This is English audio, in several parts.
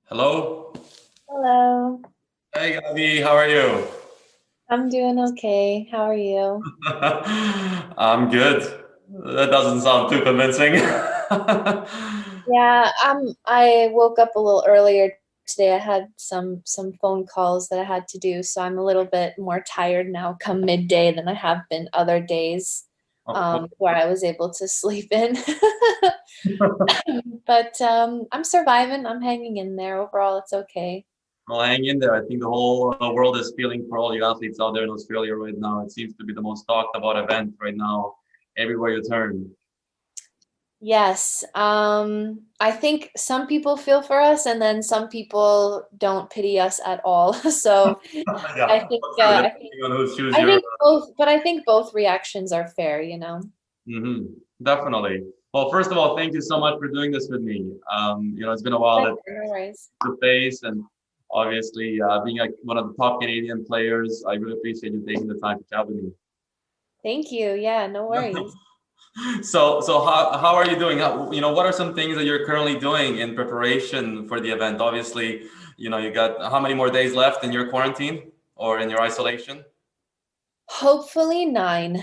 Hello. Hello, Hey, Gaby, how are you? I'm doing okay. How are you? I'm good. That doesn't sound too convincing. Yeah, I woke up a little earlier today. I had some phone calls that I had to do, so I'm a little bit more tired now come midday than I have been other days, Of course. where I was able to sleep in. But I'm surviving. I'm hanging in there. Overall, it's okay. Well, hang in there. I think the whole world is feeling for all you athletes out there in Australia right now. It seems to be the most talked about event right now, everywhere you turn. Yes, I think some people feel for us, and then some people don't pity us at all. So Yeah, I think true. I think Depending on whose shoes I you're. think both, but I think both reactions are fair. Hmm. Definitely. Well, first of all, thank you so much for doing this with me. It's been a while Yeah, that no worries. to face, and obviously being like one of the top Canadian players, I really appreciate you taking the time to chat with me. Thank you. Yeah, no worries. So how are you doing? What are some things that you're currently doing in preparation for the event? Obviously, you got how many more days left in your quarantine or in your isolation? Hopefully 9.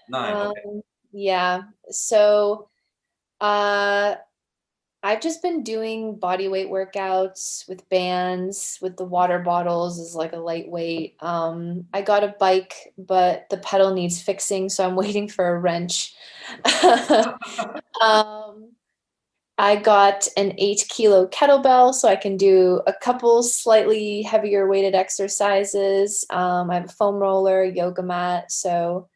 9. Okay. Um, yeah. So, uh, I've just been doing body weight workouts with bands, with the water bottles as like a lightweight. I got a bike, but the pedal needs fixing, so I'm waiting for a wrench. Um, I got an 8 kilo kettlebell so I can do a couple slightly heavier weighted exercises. I have a foam roller, yoga mat. So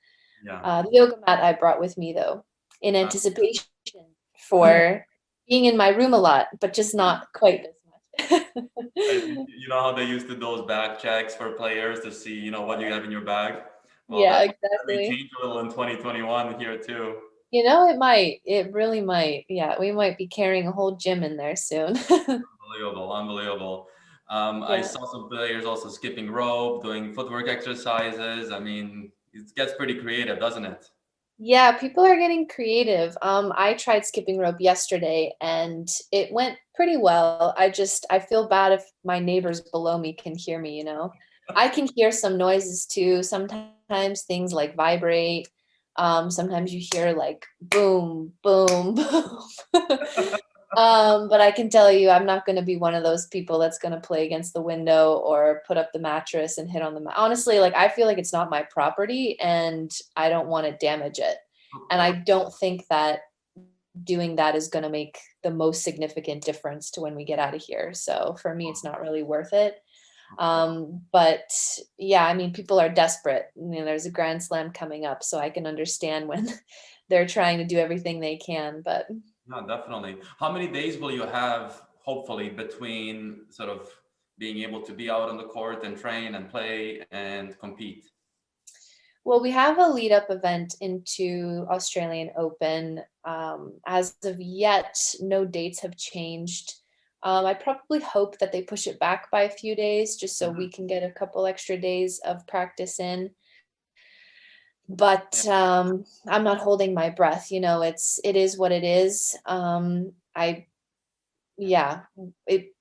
Yeah. the yoga mat I brought with me though, in Uh, anticipation for being in my room a lot, but just not quite this much. I think you know how they used to do those bag checks for players to see, what you have in your bag. Well, that Yeah, that may exactly. change a little in 2021 here too. It might. It really might. Yeah, we might be carrying a whole gym in there soon. Unbelievable, unbelievable. I Yeah. saw some players also skipping rope, doing footwork exercises. I mean, it gets pretty creative, doesn't it? Yeah, people are getting creative. I tried skipping rope yesterday and it went pretty well. I feel bad if my neighbors below me can hear me. I can hear some noises too. Sometimes things like vibrate. Sometimes you hear like boom, boom, boom. But I can tell you, I'm not going to be one of those people that's going to play against the window or put up the mattress and hit on honestly, like I feel like it's not my property and I don't want to damage it. Of And I course. don't think that doing that is going to make the most significant difference to when we get out of here. So for me, it's not really worth it. Of course. But yeah, I mean, people are desperate. There's a Grand Slam coming up, so I can understand when they're trying to do everything they can. But Yeah, definitely. How many days will you have, hopefully, between sort of being able to be out on the court and train and play and compete? well, we have a lead up event into Australian Open. As of yet, no dates have changed. I probably hope that they push it back by a few days just so Mhm. we can get a couple extra days of practice in. Yeah. But I'm not holding my breath. It is what it is. Yeah, it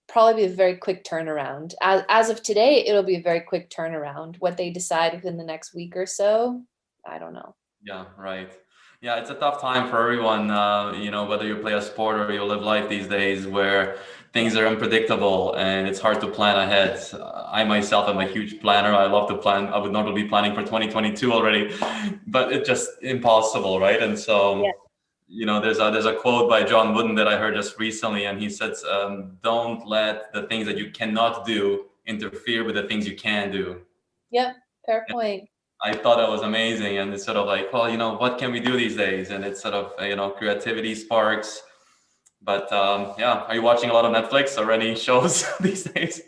probably be a very quick turnaround. As of today, it'll be a very quick turnaround. What they decide within the next week or so, I don't know. Yeah, right. Yeah, it's a tough time for everyone, whether you play a sport or you live life these days where things are unpredictable and it's hard to plan ahead. I myself am a huge planner. I love to plan. I would normally be planning for 2022 already, but it's just impossible, right? And Yeah. so, there's a quote by John Wooden that I heard just recently, and he says, "Don't let the things that you cannot do interfere with the things you can do." Yep. Fair point. I thought that was amazing, and it's sort of like, well, what can we do these days? And it's sort of, creativity sparks. But yeah, are you watching a lot of Netflix or any shows these days?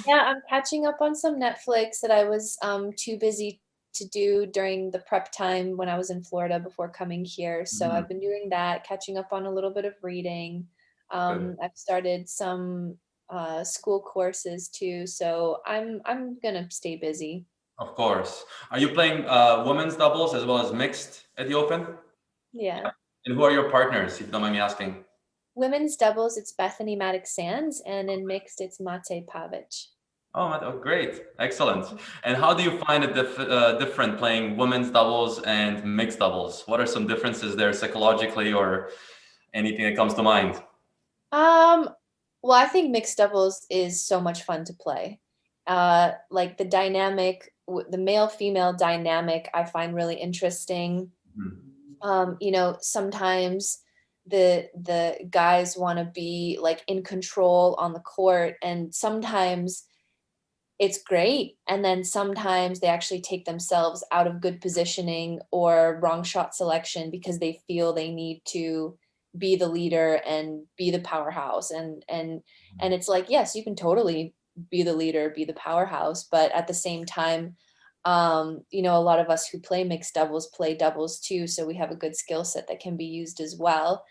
Yeah, I'm catching up on some Netflix that I was too busy to do during the prep time when I was in Florida before coming here. So Mhm. I've been doing that, catching up on a little bit of reading. Good. I've started some school courses too, so I'm gonna stay busy. Of course. Are you playing women's doubles as well as mixed at the Open? Yeah. And who are your partners, if you don't mind me asking? Women's doubles, it's Bethany Maddox-Sands, and in mixed, it's Mate Pavic. Oh, great. Excellent. And how do you find it different playing women's doubles and mixed doubles? What are some differences there psychologically or anything that comes to mind? Um, well, I think mixed doubles is so much fun to play. Like the dynamic, the male-female dynamic, I find really interesting. Mhm. Sometimes the guys want to be like in control on the court, and sometimes it's great. And then sometimes they actually take themselves out of good positioning or wrong shot selection because they feel they need to be the leader and be the powerhouse. And it's like, yes, you can totally be the leader, be the powerhouse, but at the same time, a lot of us who play mixed doubles play doubles too, so we have a good skill set that can be used as well.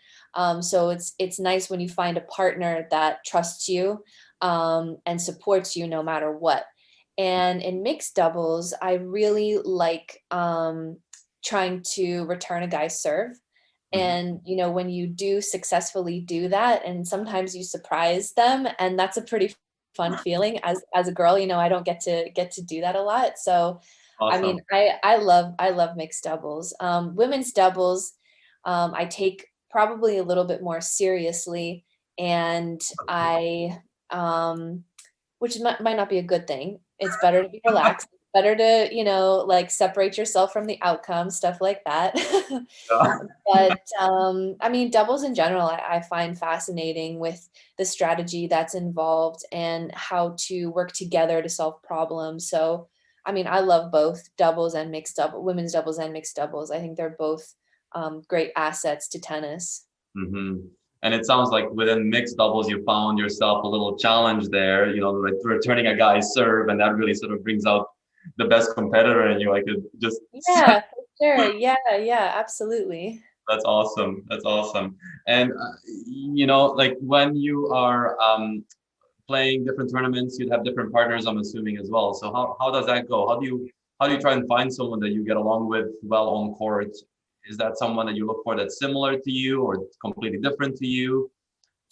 So it's nice when you find a partner that trusts you and supports you no matter what. And in mixed doubles, I really like trying to return a guy's serve. Mhm. And when you do successfully do that, and sometimes you surprise them, and that's a pretty fun feeling. As a girl, I don't get to do that a lot. So, I Awesome. mean, I love mixed doubles. Women's doubles, I take probably a little bit more seriously, and I which might not be a good thing. It's better to be relaxed. It's better to, like separate yourself from the outcome, stuff like that. Yeah. But I mean, doubles in general, I find fascinating with the strategy that's involved and how to work together to solve problems. So, I mean, I love both doubles and mixed double, women's doubles and mixed doubles. I think they're both great assets to tennis. Hmm. And it sounds like within mixed doubles, you found yourself a little challenge there, like returning a guy's serve, and that really sort of brings out the best competitor in you. I could just, Yeah, for sure. Yeah, yeah, absolutely. that's awesome. That's awesome. And, like when you are playing different tournaments, you'd have different partners, I'm assuming as well. So how does that go? How do you try and find someone that you get along with well on court? Is that someone that you look for that's similar to you or completely different to you?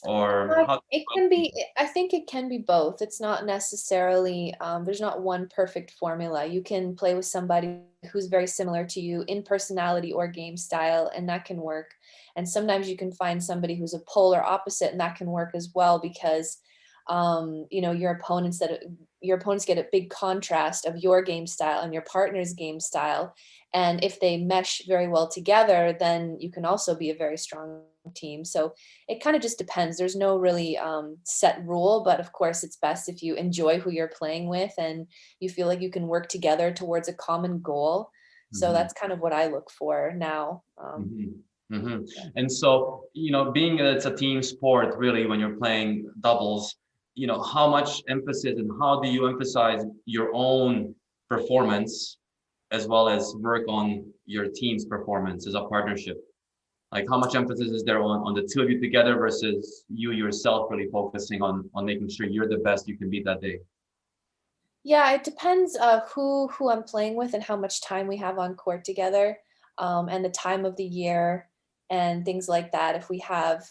Or how? It can be, I think it can be both. It's not necessarily, there's not one perfect formula. You can play with somebody who's very similar to you in personality or game style, and that can work. And sometimes you can find somebody who's a polar opposite, and that can work as well because, your opponents get a big contrast of your game style and your partner's game style. And if they mesh very well together, then you can also be a very strong team. So it kind of just depends. There's no really set rule, but of course, it's best if you enjoy who you're playing with and you feel like you can work together towards a common goal. So Mhm, that's kind of what I look for now. mhm, mhm. Yeah. And so, being that it's a team sport, really, when you're playing doubles, how much emphasis and how do you emphasize your own performance as well as work on your team's performance as a partnership? Like how much emphasis is there on the two of you together versus you yourself really focusing on making sure you're the best you can be that day? Yeah, it depends who I'm playing with and how much time we have on court together, and the time of the year and things like that. If we have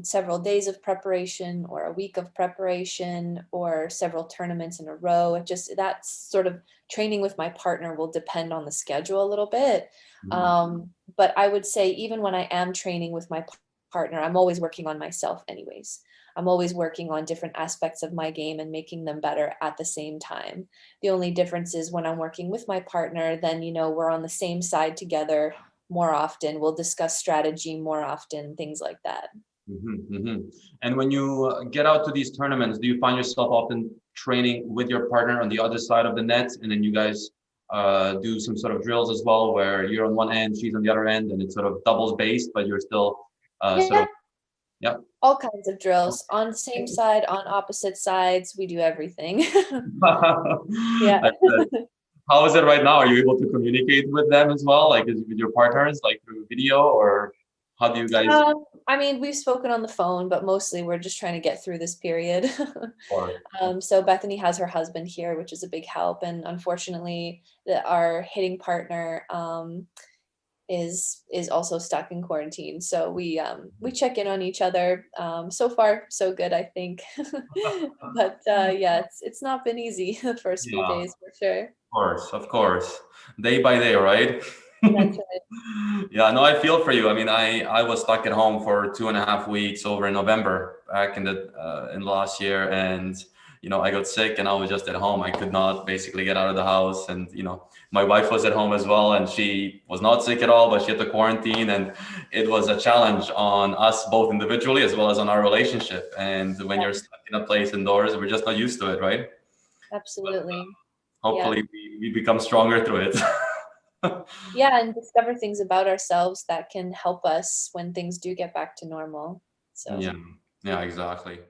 several days of preparation or a week of preparation or several tournaments in a row, that sort of training with my partner will depend on the schedule a little bit. Mhm, But I would say even when I am training with my partner, I'm always working on myself anyways. I'm always working on different aspects of my game and making them better at the same time. The only difference is when I'm working with my partner, then, we're on the same side together more often. We'll discuss strategy more often, things like that. mhm, mhm. And when you get out to these tournaments, do you find yourself often training with your partner on the other side of the net, and then you guys do some sort of drills as well, where you're on one end, she's on the other end, and it's sort of doubles based, but you're still sort of Yeah, yeah. all kinds of drills on the same side, on opposite sides. We do everything. Yeah. I said, how is it right now? Are you able to communicate with them as well, like with your partners, like through video, or how do you guys? I mean, we've spoken on the phone, but mostly we're just trying to get through this period. Or So Bethany has her husband here, which is a big help. And unfortunately, our hitting partner is also stuck in quarantine. So we check in on each other. So far, so good, I think. But yeah, it's not been easy the first few Yeah, days for sure. course, of course. Day by day, right? That's right. Yeah, no, I feel for you. I mean, I was stuck at home for 2.5 weeks over in November back in last year, and I got sick and I was just at home. I could not basically get out of the house, and my wife was at home as well, and she was not sick at all, but she had to quarantine, and it was a challenge on us both individually as well as on our relationship. And when you're Yeah, stuck in a place indoors, we're just not used to it, right? absolutely. Yeah. Hopefully, we become stronger through it. Yeah, and discover things about ourselves that can help us when things do get back to normal. Yeah, So yeah, exactly.